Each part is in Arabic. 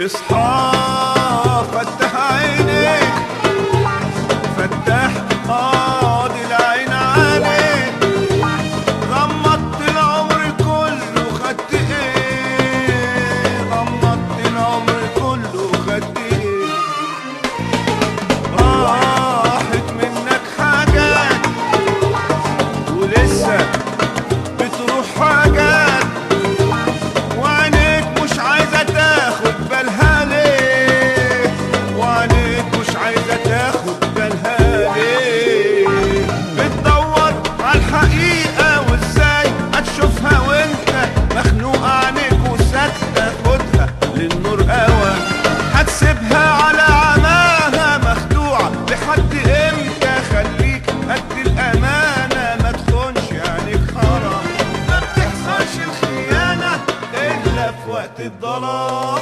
اصحى فتح عينيك، فتح قاضي العين عليك، غمضت العمر كله خدت ايه، غمضت العمر كله خدت ايه، راحت منك حاجات ولسه بتروح حاجات، وعينيك مش عايزة تاخد بالها ليه، وعينيك مش عايزة تاخد بالها ليه، بتدور عالحقيقة وازاي هتشوفها وانت مخنوق عينيك وساكتة، خدها للنور قوى، هتسيبها على عماها مخدوعة لحد امتى، خليك قد الأمانة ما تخونش عينيك حرام، ما بتحصلش الخيانة إلا في وقت الضلال.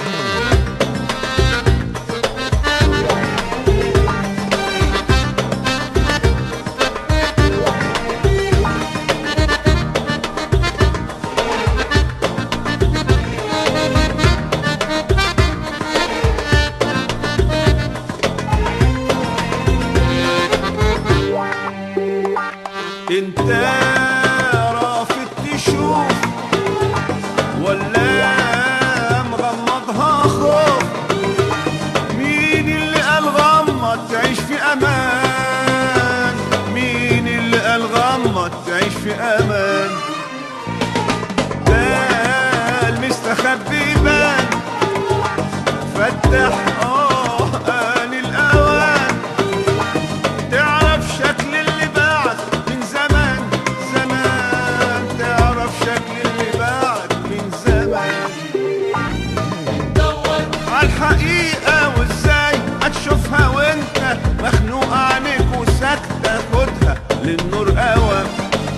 انت رافض تشوف ولا مغمضها خوف، مين اللي قال غمض تعيش في امان، مين اللي قال غمض تعيش في امان، ده المستخبي بان، فتح آن الأوان، تعرف شكل اللي بعد من زمان زمان، تعرف شكل اللي بعد من زمان، دور عالحقيقة وازاي هتشوفها وانت مخنوق عينيك وساكتة، خدها للنور قوى،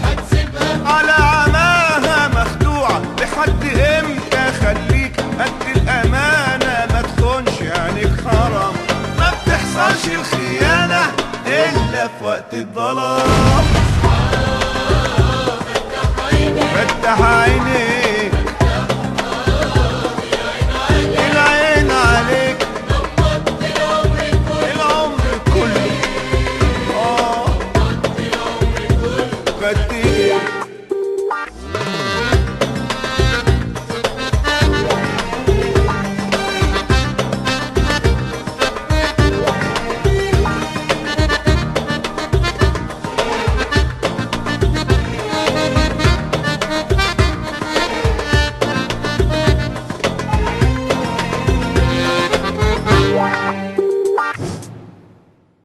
هتسيبها على عماها مخدوعة لحد امتى، خليك قد الأمانة ما تخونش عينيك حرام، ما بتحصلش الخيانة إلا في وقت الظلام. فتح عينيك